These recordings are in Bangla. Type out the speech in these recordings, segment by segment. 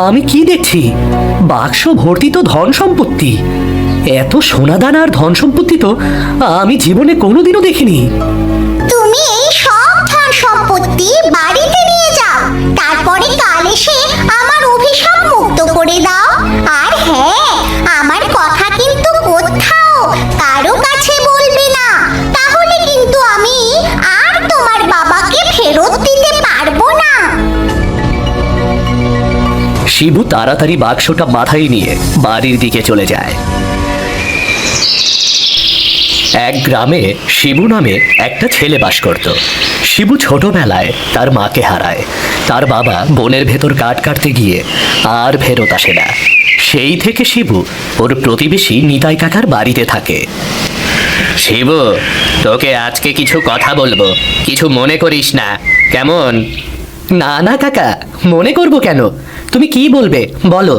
আমি কি দেখছি? বাক্স ভর্তি তো ধন সম্পত্তি। এত সোনাদানা আর ধন সম্পত্তি তো আমি জীবনে কোনোদিনও দেখিনি। তুমি এই সব ধন সম্পত্তি বাড়িতে নিয়ে যাও, তারপরে কাল এসে আমার অভিশাপ মুক্ত করে দাও। আর হ্যাঁ, আমার কথা কিন্তু কোথাও কারো কাছে বলবে না, তাহলে কিন্তু আমি আর তোমার বাবাকে ফেরত দিতে পারবো না। শিবু তাড়াতাড়ি বাক্সটা মাথায় নিয়ে বাড়ির দিকে চলে যায়। এক গ্রামে শিবু নামে একটা ছেলে বাস করত। শিবু ছোটবেলায় তার মাকে হারায়। তার বাবা বনের ভেতর কাঠ কাটতে গিয়ে আর ফেরত আসে না। সেই থেকে শিবু ওর প্রতিবেশী নিতাই কাকার বাড়িতে থাকে। শিবু, তোকে আজকে কিছু কথা বলবো, কিছু মনে করিস না, কেমন? না না কাকা, মনে করব কেন? তুমি কি বলবে বলো।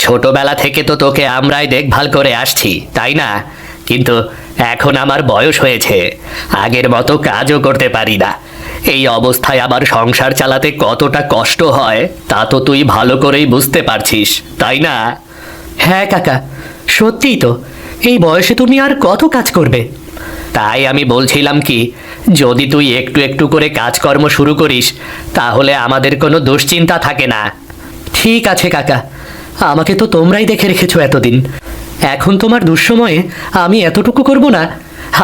ছোটবেলা থেকে তো তোকে আমরাই দেখভাল করে আসছি, তাই না? কিন্তু এখন আমার বয়স হয়েছে, আগের মতো কাজও করতে পারি না। এই অবস্থায় আবার সংসার চালাতে কতটা কষ্ট হয় তা তো তুই ভালো করেই বুঝতে পারছিস, তাই না? হ্যাঁ কাকা, সত্যিই তো। এই বয়সে তুমি আর কত কাজ করবে? তাই আমি বলছিলাম কি, যদি তুই একটু একটু করে কাজকর্ম শুরু করিস তাহলে আমাদের কোনো দুশ্চিন্তা থাকে না। ঠিক আছে কাকা, আমাকে তো তোমরাই দেখে রেখেছো এতদিন। এখন তোমার দুঃসময়ে আমি এতটুকু করব না?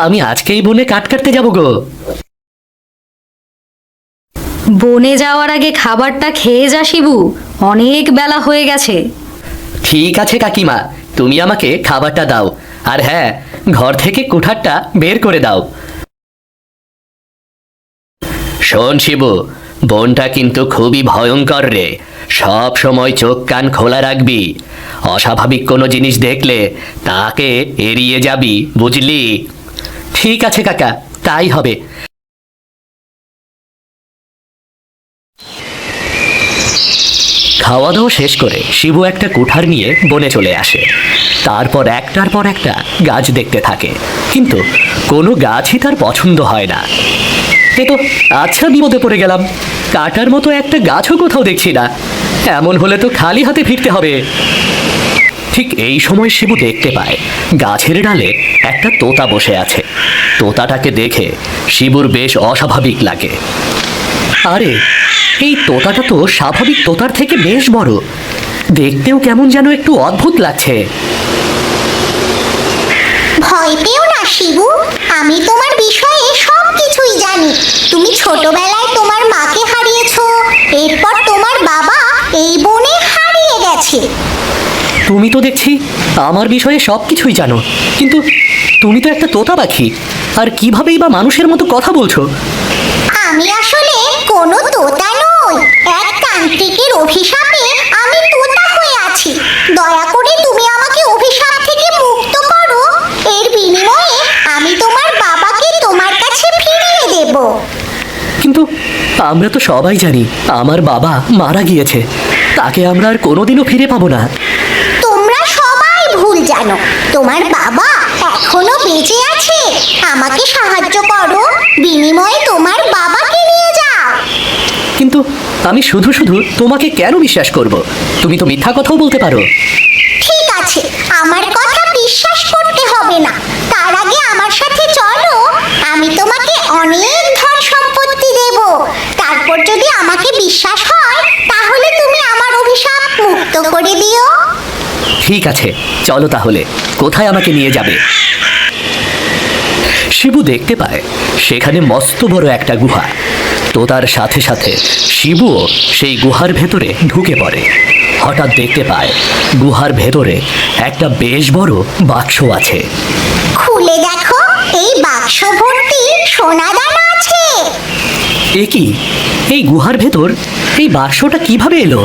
আমি আজকেই বনে কাঠ কাটতে যাব গো। বনে যাওয়ার আগে খাবারটা খেয়ে যা শিবু, অনেক বেলা হয়ে গেছে। ঠিক আছে কাকিমা, তুমি আমাকে খাবারটা দাও। আর হ্যাঁ, ঘর থেকে কুঠারটা বের করে দাও। শোন শিবু, বনটা কিন্তু খুবই ভয়ঙ্কর রে। সব সময় চোখ কান খোলা রাখবি। অস্বাভাবিক কোনো জিনিস দেখলে তাকে এড়িয়ে যাবি, বুঝলি? ঠিক আছে কাকা, তাই হবে। খাওয়া দাওয়া শেষ করে শিবু একটা কুঠার নিয়ে বনে চলে আসে। তারপর একটার পর একটা গাছ দেখতে থাকে, কিন্তু কোনো গাছই তার পছন্দ হয় না। এ তো আচ্ছা বিপদে পড়ে গেলাম, কাটার মতো একটা গাছও কোথাও দেখছি না। এমন হলে তো খালি হাতে ফিরতে হবে। ঠিক এই সময় শিবু দেখতে পায় গাছের ডালে একটা তোতা বসে আছে। তোতাটাকে দেখে শিবুর বেশ অস্বাভাবিক লাগে। আরে, এই তোতাটা তো স্বাভাবিক তোতার থেকে বেশ বড়। দেখতেও কেমন যেন একটু অদ্ভুত লাগছে। ভয় পেও না শিবু, আমি তোমার বিষয়ে সব কিছুই জানি। তুমি ছোটবেলায় তোমার মাকে হারিয়েছো, এরপর তোমার বাবা এই বনে হারিয়ে গেছে। তুমি তো দেখছি আমার বিষয়ে সব কিছুই জানো, কিন্তু তুমি তো একটা তোতা পাখি, আর কিভাবেই বা মানুষের মতো কথা বলছো? আমি আসলে কোনো তোতা নই, এক তান্ত্রিকের অভিশাপে আমি তোতা হয়ে আছি। দয়া করে তুমি আমাকে অভিশাপ থেকে মুক্ত করো, এর বিনিময়ে আমি তোমার বাবাকে তোমার কাছে ফিরিয়ে দেব। কিন্তু আমরা তো সবাই জানি আমার বাবা মারা গিয়েছে, তাকে আমরা আর কোনোদিনও ফিরে পাবো না। তোমরা সবাই ভুল জানো, তোমার বাবা এখনো বেঁচে আছে। আমাকে সাহায্য করো, বিনিময়ে তোমার বাবাকে নিয়ে যাও। কিন্তু আমি শুধু শুধু তোমাকে কেন বিশ্বাস করব? তুমি তো মিথ্যা কথাও বলতে পারো। ঠিক আছে, আমার কথা বিশ্বাস করতে হবে না, তার আগে আমার সাথে চলো। আমি তোমাকে অনেক ধন সম্পত্তি দেব। তারপর যদি আমাকে বিশ্বাস হয় তাহলে তুমি আমার অভিশাপ মুক্ত করে দিও। ঠিক আছে, চলো তাহলে। কোথায় আমাকে নিয়ে যাবে? শিবু দেখতে পায় সেখানে মস্ত বড় একটা গুহা। তো তার সাথে সাথে শিবুও সেই গুহার ভেতরে ঢুকে পড়ে। হঠাৎ দেখতে পায় গুহার ভেতরে একটা বেশ বড় বাক্স আছে। খুলে দেখো, এই বাক্স ভর্তি সোনা দানা আছে। এ কি? এই গুহার ভেতর এই বাক্সটা কিভাবে এলো?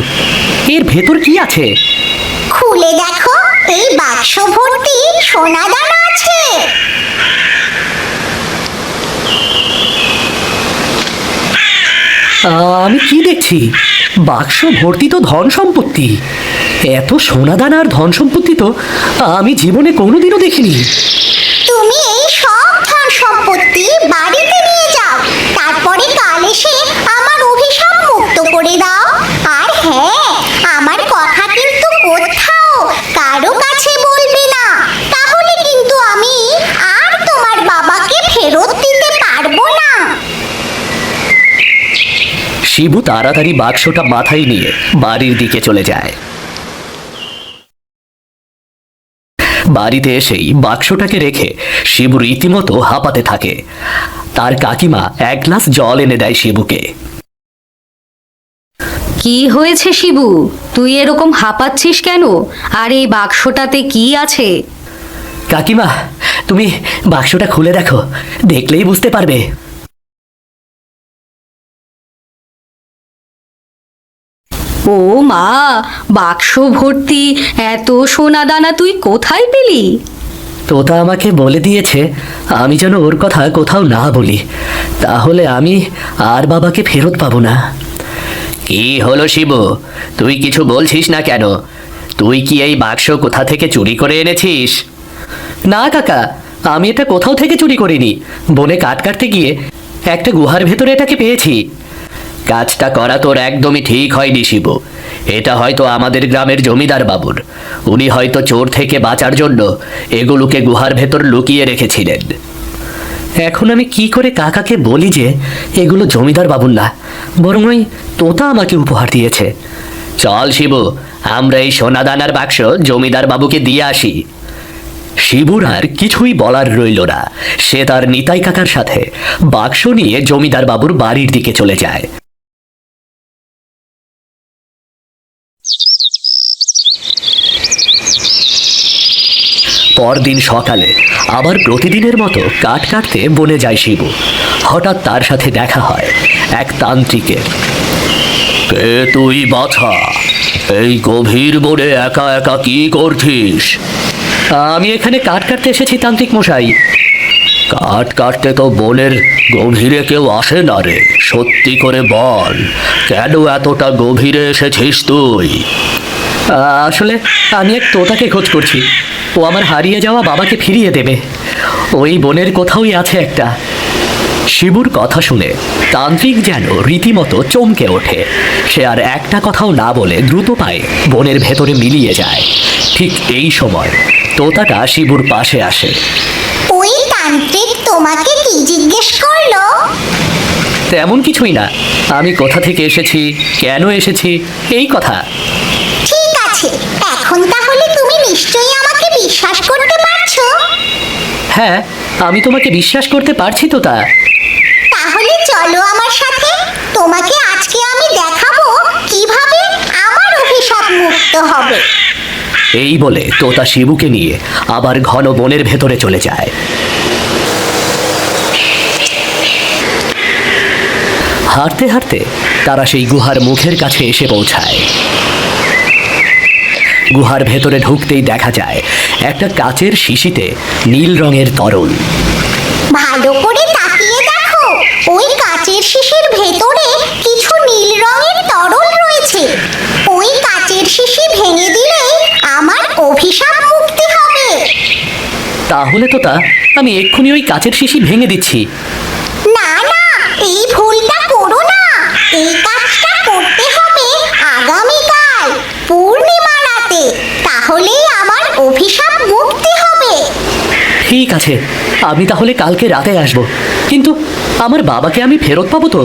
এর ভেতর কি আছে? খুলে দেখো, এই বাক্স ভর্তি সোনা দানা আছে। আমি কি দেখছি? বাক্স ভর্তি তো ধন সম্পত্তি। এত সোনাদানা আর ধন সম্পত্তি তো আমি জীবনে কোনোদিনও দেখিনি। তুমি এই সব ধন সম্পত্তি বাড়িতে নিয়ে যাও, তারপরে কাল এসে আমার অভিশাপ মুক্ত করে দাও। আর হ্যাঁ, আমার কথা শিবু তাড়াতাড়ি বাক্সটা মাথায় নিয়ে বাড়ির দিকে চলে যায়। বাড়িতে এসেই বাক্সটাকে রেখে শিবু রীতিমতো হাঁপাতে থাকে। তার কাকিমা এক গ্লাস জল এনে দেয় শিবুকে। কি হয়েছে শিবু, তুই এরকম হাঁপাচ্ছিস কেন? আর এই বাক্সটাতে কি আছে? কাকিমা, তুমি বাক্সটা খুলে দেখো, দেখলেই বুঝতে পারবে। ও মা, বাক্স ভর্তি এত সোনা দানা তুই কোথায় পেলি? তোতা আমাকে বলে দিয়েছে আমি যেন ওর কথা কোথাও না বলি, তাহলে আমি আর বাবাকে ফেরত পাবো না। কি হলো শিবু, তুই কিছু বলছিস না কেন? তুই কি এই বাক্স কোথা থেকে চুরি করে এনেছিস? না কাকা, আমি এটা কোথাও থেকে চুরি করিনি। বনে কাঠ কাটতে গিয়ে একটা গুহার ভেতরে এটাকে পেয়েছি। কাজটা করা তোর একদমই ঠিক হয়নি শিবু। এটা হয়তো আমাদের গ্রামের জমিদার বাবুর। উনি হয়তো চোর থেকে বাঁচার জন্য এগুলোকে গুহার ভেতর লুকিয়ে রেখেছিলেন। এখন আমি কি করে কাকাকে বলি যে এগুলো জমিদার বাবুর না, বরং ওই তোতা আমাকে উপহার দিয়েছে। চল শিবু, আমরা এই সোনাদানার বাক্স জমিদার বাবুকে দিয়ে আসি। শিবুর আর কিছুই বলার রইল না। সে তার নিতাই কাকার সাথে বাক্স নিয়ে জমিদার বাবুর বাড়ির দিকে চলে যায়। পরদিন সকালে আবার প্রতিদিনের মতো কাঠ কাটতে বনে যায় শিবু। হঠাৎ তার সাথে দেখা হয় এক তান্ত্রিকের। কে তুই বাছা? এই গভীর বনে একা একা কি করছিস? আমি এখানে কাঠ কাটতে এসেছি তান্ত্রিক মশাই। কাঠ কাটতে তো বনের গভীরে কেউ আসে না রে, সত্যি করে বল, কেন এতটা গভীরে এসেছিস তুই? আসলে আমি এক তোতাকে খোঁজ করছি। ও আমার হারিয়ে যাওয়া বাবাকে ফিরিয়ে দেবে। ওই বনের কোথাওই আছে একটা। শিবুর কথা শুনে তান্ত্রিক যেন রীতিমতো চমকে ওঠে। সে আর একটা কথাও না বলে দ্রুত পায়ে বনের ভেতরে মিলিয়ে যায়। ঠিক এই সময় তোতাটা শিবুর পাশে আসে। ওই তান্ত্রিক তোমাকে কি জিজ্ঞেস করলো? তেমন কিছুই না, আমি কোথা থেকে এসেছি, কেন এসেছি, এই কথা। ঠিক আছে, এখন তাহলে তুমি নিশ্চয়ই আমাকে বিশ্বাস করতে পারছো? হ্যাঁ, আমি তোমাকে বিশ্বাস করতে পারছি তোতা। তাহলে চলো আমার সাথে, তোমাকে আজকে আমি দেখাবো কিভাবে আমার অভিশাপ মুক্ত হবে। এই বলে তোতা শিবুকে নিয়ে আবার ঘন বনের ভেতরে চলে যায়। হাঁটতে হাঁটতে তারা সেই গুহার মুখের কাছে এসে পৌঁছায়। গুহার ভেতরে ঢুকতেই দেখা যায় একটা কাচের শিশিতে নীল রঙের তরল। ভালো করে তাকিয়ে দেখো, ওই কাচের শিশির ভেতরে কিছু নীল রঙের তরল রয়েছে। ওই কাচের শিশি ভেঙে দিলে আমার অভিশাপ মুক্তি হবে। তাহলে তোতা আমি এক্ষুনি ওই কাচের শিশি ভেঙে দিচ্ছি। না না, এই ভুলটা করো না। এই কাজটা করতে হবে আগামীকাল পূর্ণিমা রাতে, তাহলেই আমার অভিশাপ মুক্তি হবে। ঠিক আছে, আমি তাহলে কালকে রাতে আসব। কিন্তু আমার বাবাকে আমি ফেরত পাবো তো?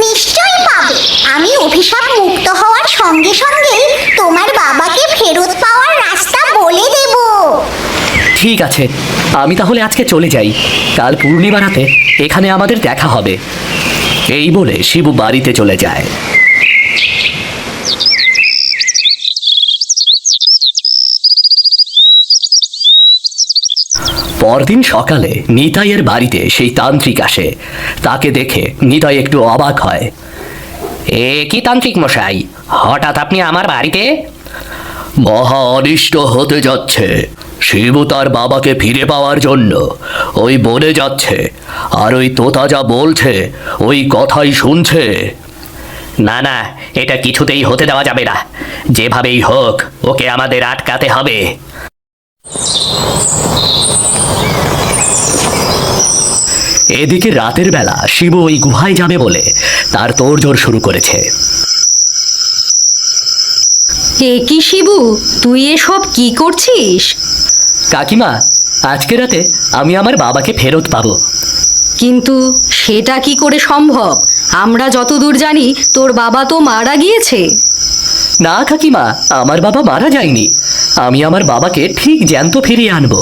নিশ্চয়ই পাবে। আমি অভিশাপ মুক্ত হওয়ার সঙ্গে সঙ্গেই তোমার বাবাকে ফেরত পাওয়ার রাস্তা বলে দেব। ঠিক আছে, আমি তাহলে আজকে চলে যাই। কাল পূর্ণিমা রাতে এখানে আমাদের দেখা হবে। এই বলে শিবু বাড়িতে চলে যায়। পরদিন সকালে নিতাইয়ের বাড়িতে সেই তান্ত্রিক আসে। তাকে দেখে নিতাই একটু অবাক হয়। এ কি তান্ত্রিক মশাই, হঠাৎ আপনি আমার বাড়িতে? মহা অনিষ্ট হতে যাচ্ছে। শিবু তার বাবাকে ফিরে পাওয়ার জন্য ওই বনে যাচ্ছে, আর ওই তোতা যা বলছে ওই কথাই শুনছে। না না, এটা কিছুতেই হতে দেওয়া যাবে না। যেভাবেই হোক ওকে আমাদের আটকাতে হবে। এদিকে রাতের বেলা শিবু ওই গুহায় যাবে বলে তার তোড়জোড় শুরু করেছে। এ কি শিবু, তুই এসব কি করছিস? কাকিমা, আজকে রাতে আমি আমার বাবাকে ফেরত পাবো। কিন্তু সেটা কি করে সম্ভব? আমরা যতদূর জানি তোর বাবা তো মারা গিয়েছে। না কাকিমা, আমার বাবা মারা যায়নি। আমি আমার বাবাকে ঠিক জ্যান্ত ফিরিয়ে আনবো।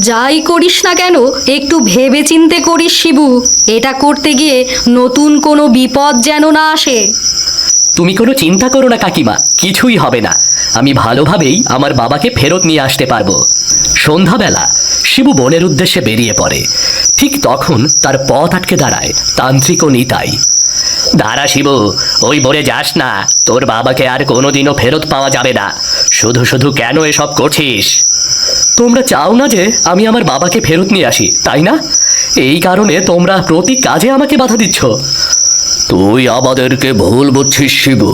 যাই করিস না কেন একটু ভেবে চিন্তে করিস শিবু। এটা করতে গিয়ে নতুন কোনো বিপদ যেন না আসে। তুমি কোনো চিন্তা করো না কাকিমা, কিছুই হবে না। আমি ভালোভাবেই আমার বাবাকে ফেরত নিয়ে আসতে পারবো। সন্ধ্যাবেলা শিবু বনের উদ্দেশ্যে বেরিয়ে পড়ে। ঠিক তখন তার পথ আটকে দাঁড়ায় তান্ত্রিক ও নিতাই। দাঁড়া শিবু, ওই বনে যাস না। তোর বাবাকে আর কোনোদিনও ফেরত পাওয়া যাবে না। শুধু শুধু কেন এসব করছিস? তোমরা চাও না যে আমি আমার বাবাকে ফেরত নিয়ে আসি, তাই না? এই কারণে তোমরা প্রতি কাজে আমাকে বাধা দিচ্ছ। তুই আমাদেরকে ভুল বুঝছিস শিবু।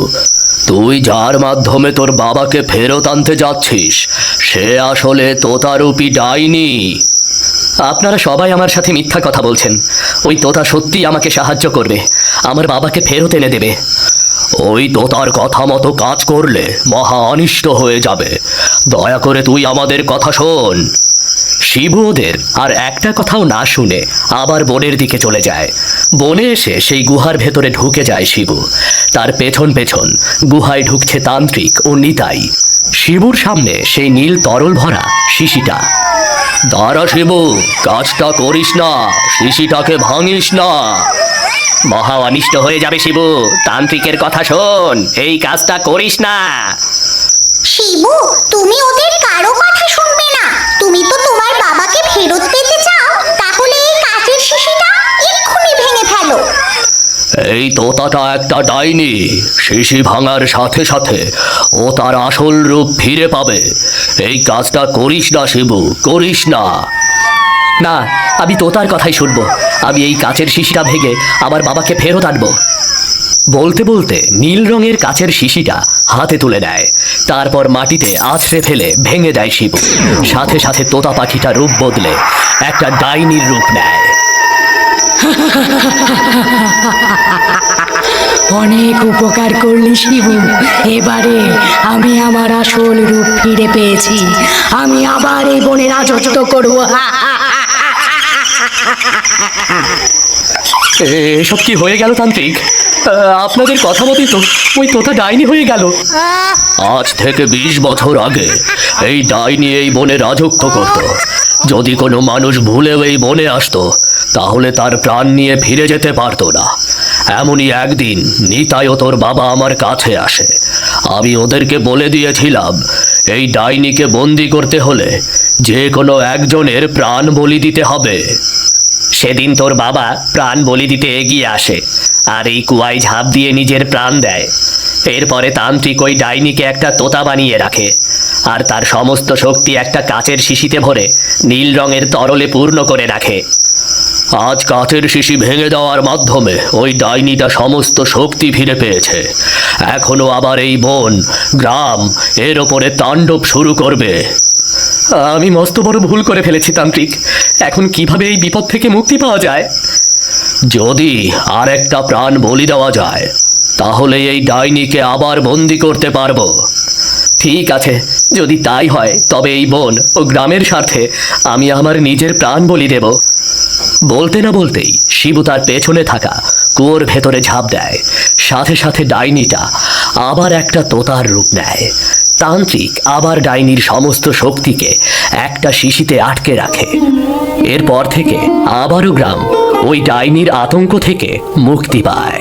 তুই যার মাধ্যমে তোর বাবাকে ফেরত আনতে যাচ্ছিস সে আসলে তোতারূপী ডাইনি। আপনারা সবাই আমার সাথে মিথ্যা কথা বলছেন। ওই তোতা সত্যিই আমাকে সাহায্য করবে, আমার বাবাকে ফেরত এনে দেবে। ওই তোতার কথা মতো কাজ করলে মহা অনিষ্ট হয়ে যাবে। দয়া করে তুই আমাদের কথা শোন। শিবু ওদের আর একটা কথাও না শুনে আবার বনের দিকে চলে যায়। বনে এসে সেই গুহার ভেতরে ঢুকে যায় শিবু। তার পেছন পেছন গুহায় ঢুকছে তান্ত্রিক ও নিতাই। শিবুর সামনে সেই নীল তরল ভরা শিশিটা। দাঁড়া শিবু, কাজটা করিস না, শিশিটাকে ভাঙিস না। মহা অনিষ্ট হয়ে যাবে শিবু, তান্ত্রিকের কথা শোন, এই কাজটা করিস না। শিবু, তুমি ওদের কারো কথা শুনবে না। তুমি তো তোমার বাবাকে ফেরত পেতে চাও, তাহলে এই কাচের শিশিটা এক্ষুনি ভেঙে ফেলো। এই তোতাটা একটা ডাইনি। শিশি ভাঙার সাথে সাথে ও তার আসল রূপ ফিরে পাবে। এই কাজটা করিস না শিবু, করিস না। না, আমি তোতার কথাই শুনবো। আমি এই কাচের শিশিটা ভেঙে আমার বাবাকে ফেরত আনবো। বলতে বলতে নীল রঙের কাচের শিশিটা হাতে তুলে নেয়। তারপর মাটিতে আছড়ে ফেলে ভেঙে দেয় শিবু। সাথে সাথে তোতা পাখিটা রূপ বদলে একটা ডাইনির রূপ নেয়। অনেক উপকার করলি শিবু। এবারে আমি আমার আসল রূপ ফিরে পেয়েছি। আমি আবার এই বনে রাজত্ব করব। এসব কি হয়ে গেল তান্ত্রিক? আপনাদের কথা মতোই তো ওই তোতা ডাইনি হয়ে গেল। আজ থেকে 20 বছর আগে এই ডাইনি এই বনে রাজত্ব করত। যদি কোনো মানুষ ভুলেও এই বনে আসতো তাহলে তার প্রাণ নিয়ে ফিরে যেতে পারতো না। এমনই একদিন নিতাই ও তোর বাবা আমার কাছে আসে। আমি ওদেরকে বলে দিয়েছিলাম এই ডাইনিকে বন্দি করতে হলে যে কোনো একজনের প্রাণ বলি দিতে হবে। সেদিন তোর বাবা প্রাণ বলি দিতে এগিয়ে আসে আর এই কুয়ায় ঝাঁপ দিয়ে নিজের প্রাণ দেয়। এরপরে তান্ত্রিক ওই ডাইনিকে একটা তোতা বানিয়ে রাখে আর তার সমস্ত শক্তি একটা কাচের শিশিতে ভরে নীল রঙের তরলে পূর্ণ করে রাখে। আজ কাচের শিশি ভেঙে দেওয়ার মাধ্যমে ওই ডাইনিটা সমস্ত শক্তি ফিরে পেয়েছে। এখনো আবার এই বন, গ্রাম এর ওপরে তাণ্ডব শুরু করবে। আমি মস্ত বড় ভুল করে ফেলেছি তান্ত্রিক। এখন কিভাবে এই বিপদ থেকে মুক্তি পাওয়া যায়? যদি আর একটা প্রাণ বলি দেওয়া যায় তাহলে এই ডাইনিকে আবার বন্দি করতে পারবো। ঠিক আছে, যদি তাই হয় তবে এই বন ও গ্রামের স্বার্থে আমি আমার নিজের প্রাণ বলি দেব। বলতে না বলতেই শিবু তার পেছনে থাকা কুয়োর ভেতরে ঝাঁপ দেয়। সাথে সাথে ডাইনিটা আবার একটা তোতার রূপ নেয়। তান্ত্রিক আবার ডাইনির সমস্ত শক্তিকে একটা শিশিতে আটকে রাখে। এরপর থেকে আবারও গ্রাম ওই ডাইনির আতঙ্ক থেকে মুক্তি পায়।